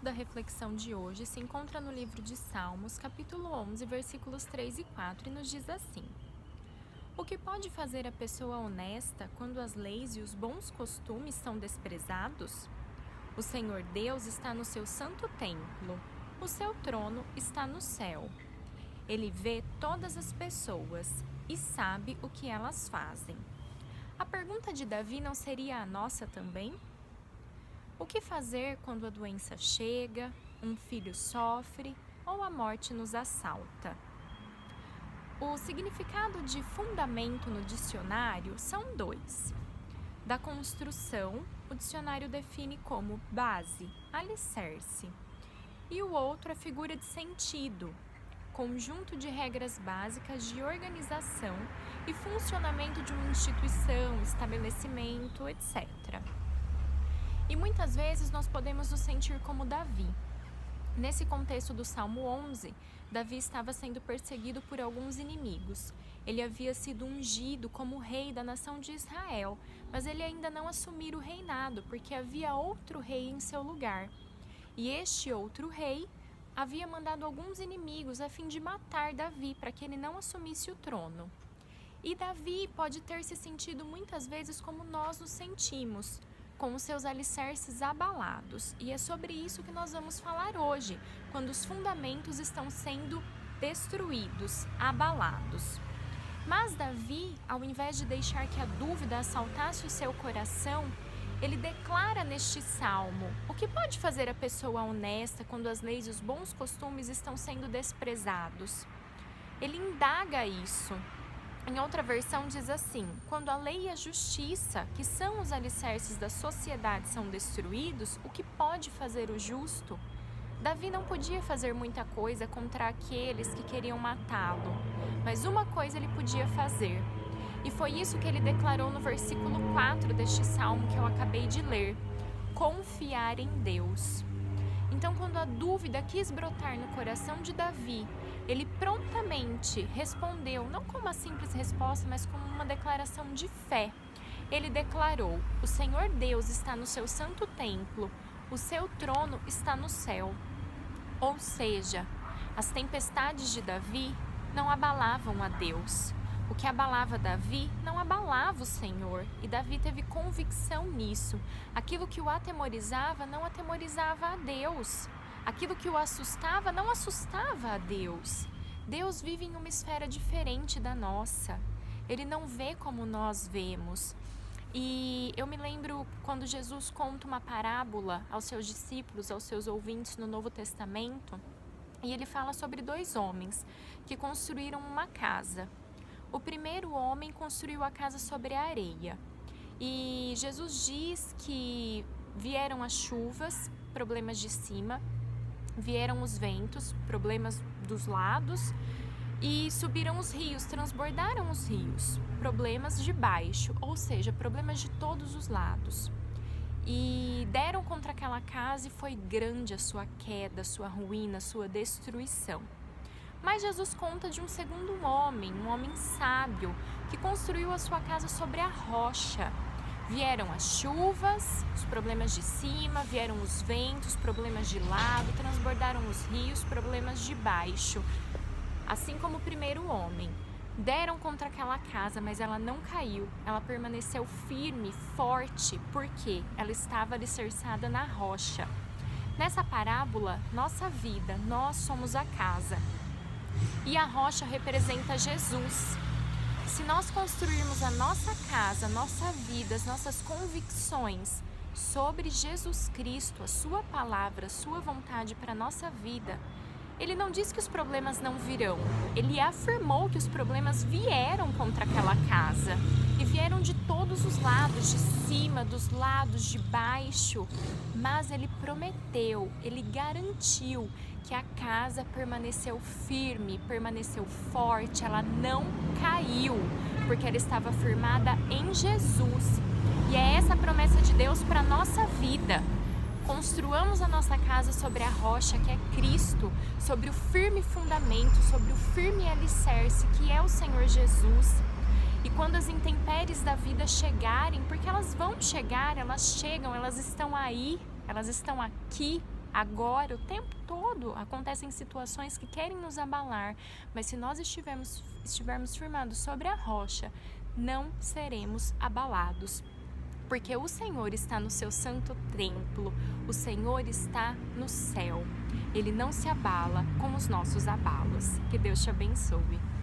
da reflexão de hoje se encontra no livro de Salmos, capítulo 11, versículos 3 e 4, e nos diz assim: O que pode fazer a pessoa honesta quando as leis e os bons costumes são desprezados? O Senhor Deus está no seu santo templo, o seu trono está no céu. Ele vê todas as pessoas e sabe o que elas fazem. A pergunta de Davi não seria a nossa também? O que fazer quando a doença chega, um filho sofre ou a morte nos assalta? O significado de fundamento no dicionário são dois. Da construção, o dicionário define como base, alicerce. E o outro é figura de sentido, conjunto de regras básicas de organização e funcionamento de uma instituição, estabelecimento, etc. E muitas vezes nós podemos nos sentir como Davi. Nesse contexto do Salmo 11, Davi estava sendo perseguido por alguns inimigos. Ele havia sido ungido como rei da nação de Israel, mas ele ainda não assumira o reinado, porque havia outro rei em seu lugar. E este outro rei havia mandado alguns inimigos a fim de matar Davi, para que ele não assumisse o trono. E Davi pode ter se sentido muitas vezes como nós nos sentimos, com os seus alicerces abalados. E é sobre isso que nós vamos falar hoje, quando os fundamentos estão sendo destruídos, abalados. Mas Davi, ao invés de deixar que a dúvida assaltasse o seu coração, ele declara neste salmo: o que pode fazer a pessoa honesta quando as leis e os bons costumes estão sendo desprezados? Ele indaga isso. Em outra versão diz assim: quando a lei e a justiça, que são os alicerces da sociedade, são destruídos, o que pode fazer o justo? Davi não podia fazer muita coisa contra aqueles que queriam matá-lo, mas uma coisa ele podia fazer. E foi isso que ele declarou no versículo 4 deste salmo que eu acabei de ler: confiar em Deus. Então, quando a dúvida quis brotar no coração de Davi, ele prontamente respondeu, não com uma simples resposta, mas com uma declaração de fé. Ele declarou: o Senhor Deus está no seu santo templo, o seu trono está no céu. Ou seja, as tempestades de Davi não abalavam a Deus. O que abalava Davi não abalava o Senhor, e Davi teve convicção nisso. Aquilo que o atemorizava não atemorizava a Deus. Aquilo que o assustava não assustava a Deus. Deus vive em uma esfera diferente da nossa. Ele não vê como nós vemos. E eu me lembro quando Jesus conta uma parábola aos seus discípulos, aos seus ouvintes no Novo Testamento, e ele fala sobre dois homens que construíram uma casa. O primeiro homem construiu a casa sobre a areia. E Jesus diz que vieram as chuvas, problemas de cima, vieram os ventos, problemas dos lados, e subiram os rios, transbordaram os rios, problemas de baixo, ou seja, problemas de todos os lados. E deram contra aquela casa e foi grande a sua queda, a sua ruína, a sua destruição. Mas Jesus conta de um segundo homem, um homem sábio, que construiu a sua casa sobre a rocha. Vieram as chuvas, os problemas de cima, vieram os ventos, problemas de lado, transbordaram os rios, problemas de baixo. Assim como o primeiro homem. Deram contra aquela casa, mas ela não caiu. Ela permaneceu firme, forte, porque ela estava alicerçada na rocha. Nessa parábola, nossa vida, nós somos a casa. E a rocha representa Jesus. Se nós construirmos a nossa casa, a nossa vida, as nossas convicções sobre Jesus Cristo, a sua palavra, a sua vontade para a nossa vida, ele não diz que os problemas não virão. Ele afirmou que os problemas vieram contra aquela casa. E vieram de todos os lados, de cima, dos lados, de baixo. Mas ele prometeu, ele garantiu que a casa permaneceu firme, permaneceu forte, ela não caiu, porque ela estava firmada em Jesus. E é essa a promessa de Deus para a nossa vida. Construamos a nossa casa sobre a rocha que é Cristo, sobre o firme fundamento, sobre o firme alicerce que é o Senhor Jesus. E quando as intempéries da vida chegarem, porque elas vão chegar, elas chegam, elas estão aí, elas estão aqui Agora, o tempo todo, acontecem situações que querem nos abalar, mas se nós estivermos firmados sobre a rocha, não seremos abalados. Porque o Senhor está no seu santo templo, o Senhor está no céu. Ele não se abala com os nossos abalos. Que Deus te abençoe.